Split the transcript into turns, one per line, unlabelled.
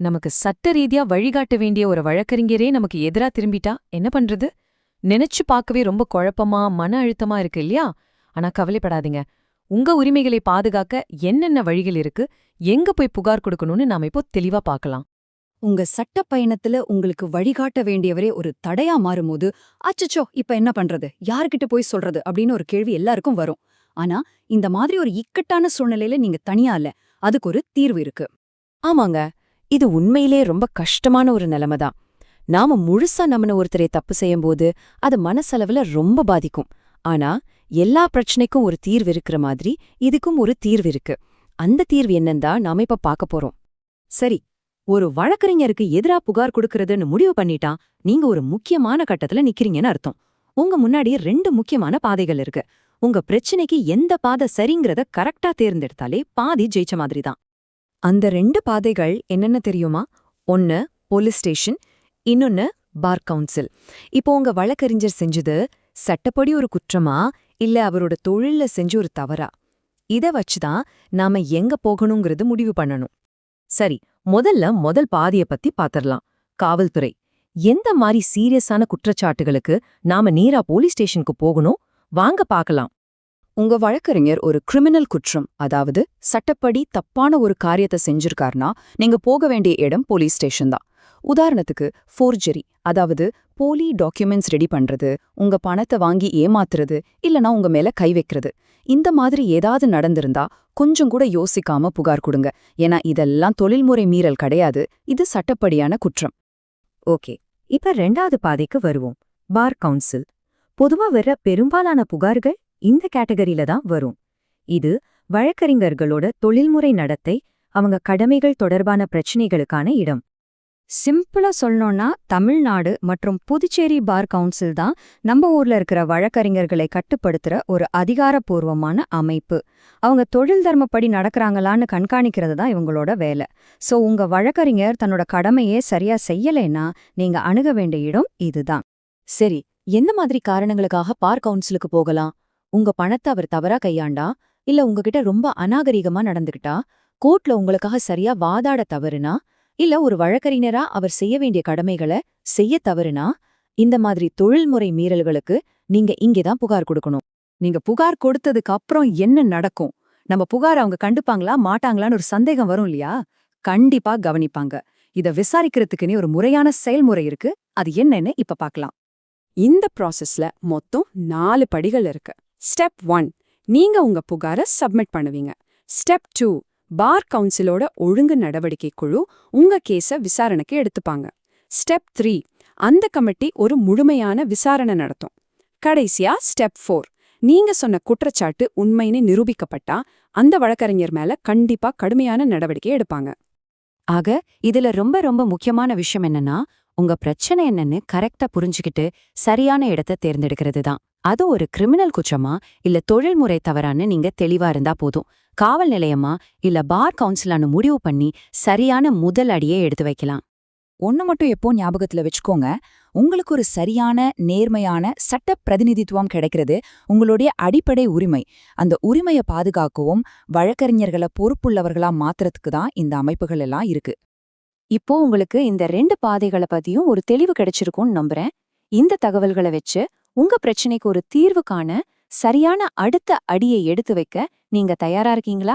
நமக்கு சட்ட ரீதியா வழிகாட்ட வேண்டிய ஒரு வழக்கறிஞரே நமக்கு எதிரா திரும்பிட்டா என்ன பண்றது? நினைச்சு பார்க்கவே ரொம்ப குழப்பமா, மன அழுத்தமா இருக்கு இல்லையா? ஆனா கவலைப்படாதீங்க. உங்க உரிமைகளை பாதுகாக்க என்னென்ன வழிகள் இருக்கு, எங்க போய் புகார் கொடுக்கணும்னு நாம இப்போ தெளிவா பார்க்கலாம்.
உங்க சட்ட பயணத்துல உங்களுக்கு வழிகாட்ட வேண்டியவரே ஒரு தடையா மாறும்போது, அச்சச்சோ இப்ப என்ன பண்றது, யார்கிட்ட போய் சொல்றது அப்படின்னு ஒரு கேள்வி எல்லாருக்கும் வரும். ஆனா இந்த மாதிரி ஒரு இக்கட்டான சூழ்நிலையில நீங்க தனியா இல்ல, அதுக்கு ஒரு தீர்வு இருக்கு.
ஆமாங்க, இது உண்மையிலே ரொம்ப கஷ்டமான ஒரு நிலைமை தான். நாம முழுசா நம்மன ஒருத்தரை தப்பு செய்யும்போது அது மனசளவுல ரொம்ப பாதிக்கும். ஆனா எல்லா பிரச்சனைக்கும் ஒரு தீர்வு இருக்கிற மாதிரி இதுக்கும் ஒரு தீர்வு இருக்கு. அந்த தீர்வு என்னன்னு தான் நாம இப்ப பார்க்க போறோம்.
சரி, ஒரு வழக்கறிஞருக்கு எதிரா புகார் கொடுக்கறதுன்னு முடிவு பண்ணிட்டா நீங்க ஒரு முக்கியமான கட்டத்துல நிக்கிறீங்கன்னு அர்த்தம். உங்க முன்னாடி ரெண்டு முக்கியமான பாதைகள் இருக்கு. உங்க பிரச்சனைக்கு எந்த பாதை சரிங்கிறத கரெக்டா தேர்ந்தெடுத்தாலே பாதி ஜெயிச்ச மாதிரி தான்.
அந்த ரெண்டு பாதைகள் என்னென்ன தெரியுமா? ஒன்னு போலீஸ் ஸ்டேஷன், இன்னொன்னு பார் கவுன்சில். இப்போ உங்க வழக்கறிஞர் செஞ்சது சட்டப்படி ஒரு குற்றமா இல்ல அவரோட தொழில்ல செஞ்ச ஒரு தவறா? இத வச்சுதான் நாம எங்க போகணுங்கிறது முடிவு பண்ணணும்.
சரி, முதல் பாதிய பத்தி பாத்திரலாம். காவல்துறை. எந்த மாதிரி சீரியஸான குற்றச்சாட்டுகளுக்கு நாம நேரா போலீஸ் ஸ்டேஷனுக்கு போகணும்? வாங்க பார்க்கலாம்.
உங்க வழக்கறிஞர் ஒரு கிரிமினல் குற்றம், அதாவது சட்டப்படி தப்பான ஒரு காரியத்தை செஞ்சிருக்காருனா நீங்க போக வேண்டிய இடம் போலீஸ் ஸ்டேஷன் தான். உதாரணத்துக்கு ஃபோர்ஜரி, அதாவது போலி டாக்குமெண்ட்ஸ் ரெடி பண்றது, உங்க பணத்தை வாங்கி ஏமாத்துறது, இல்லனா உங்க மேல கை வைக்கிறது. இந்த மாதிரி ஏதாவது நடந்திருந்தா கொஞ்சம் கூட யோசிக்காம புகார் கொடுங்க. ஏன்னா இதெல்லாம் தொழில்முறை மீறல் கிடையாது, இது சட்டப்படியான குற்றம்.
ஓகே, இப்ப ரெண்டாவது பாதைக்கு வருவோம். Bar council. பொதுவா வர்ற பெரும்பாலான புகார்கள் இந்த கேட்டகரியில தான் வரும். இது வழக்கறிஞர்களோட தொழில்முறை நடத்தை, அவங்க கடமைகள் தொடர்பான பிரச்சனைகளுக்கான இடம்.
சிம்பிளா சொல்லணும்னா தமிழ்நாடு மற்றும் புதுச்சேரி பார் கவுன்சில் தான் நம்ம ஊர்ல இருக்கிற வழக்கறிஞர்களை கட்டுப்படுத்துற ஒரு அதிகாரப்பூர்வமான அமைப்பு. அவங்க தொழில் தர்மப்படி நடக்கறாங்களான்னு கண்காணிக்கிறது தான் இவங்களோட வேலை. சோ உங்க வழக்கறிஞர் தன்னோட கடமையே சரியா செய்யலைன்னா நீங்க அணுக வேண்டிய இடம் இதுதான்.
சரி, எந்த மாதிரி காரணங்களுக்காக பார் கவுன்சிலுக்கு போகலாம்? உங்க பணத்தை அவர் தவறா கையாண்டா, இல்ல உங்ககிட்ட ரொம்ப அநாகரிகமா நடந்துகிட்டா, கோர்ட்ல உங்களுக்காக சரியா வாதாட தவறுனா, இல்ல ஒரு வழக்கறிஞரா அவர் செய்ய வேண்டிய கடமைகளை செய்ய தவறுனா, இந்த மாதிரி தொழில்முறை மீறல்களுக்கு நீங்க இங்கேதான் புகார் கொடுக்கணும்.
நீங்க புகார் கொடுத்ததுக்கு அப்புறம் என்ன நடக்கும், நம்ம புகார் அவங்க கண்டுப்பாங்களா மாட்டாங்களான்னு ஒரு சந்தேகம் வரும் இல்லையா? கண்டிப்பா கவனிப்பாங்க. இத விசாரிக்கிறதுக்குன்னே ஒரு முறையான செயல்முறை இருக்கு. அது என்னன்னு இப்ப பார்க்கலாம். இந்த ப்ராசஸ்ல மொத்தம் 4 படிகள் இருக்கு. ஸ்டெப் 1, நீங்க உங்க புகாரை சப்மிட் பண்ணுவீங்க. ஸ்டெப் 2, பார் கவுன்சிலோட ஒழுங்கு நடவடிக்கை குழு உங்க கேஸ விசாரணைக்கு எடுத்துப்பாங்க. ஸ்டெப் 3, அந்த கமிட்டி ஒரு முழுமையான விசாரணை நடத்தும். கடைசியா ஸ்டெப் 4, நீங்க சொன்ன குற்றச்சாட்டு உண்மைன்னு நிரூபிக்கப்பட்டா அந்த வழக்கறிஞர் மேல கண்டிப்பா கடுமையான நடவடிக்கை எடுப்பாங்க.
ஆக இதுல ரொம்ப ரொம்ப முக்கியமான விஷயம் என்னன்னா, உங்க பிரச்சனை என்னன்னு கரெக்டா புரிஞ்சுக்கிட்டு சரியான இடத்தை தேர்ந்தெடுக்கிறது தான். அது ஒரு கிரிமினல் குற்றமா இல்ல தொழில்முறை தவறான்னு நீங்க தெளிவா இருந்தா போதும். காவல் நிலையமா இல்ல பார் கவுன்சிலான்னு முடிவு பண்ணி சரியான முதல் அடியே எடுத்து வைக்கலாம்.
ஒன்னு மட்டும் எப்போ ஞாபகத்துல வச்சுக்கோங்க, உங்களுக்கு ஒரு சரியான நேர்மையான சட்ட பிரதிநிதித்துவம் கிடைக்கிறது உங்களுடைய அடிப்படை உரிமை. அந்த உரிமையை பாதுகாக்கவும் வழக்கறிஞர்களை பொறுப்புள்ளவர்களா மாத்துறதுக்கு தான் இந்த அமைப்புகள் எல்லாம் இருக்கு.
இப்போ உங்களுக்கு இந்த 2 பாதைகளை பத்தியும் ஒரு தெளிவு கிடைச்சிருக்கும்னு நம்புறேன். இந்த தகவல்களை வச்சு உங்க பிரச்சனைக்கு ஒரு தீர்வு காண சரியான அடுத்த அடியை எடுத்து வைக்க நீங்க தயாரா இருக்கீங்களா?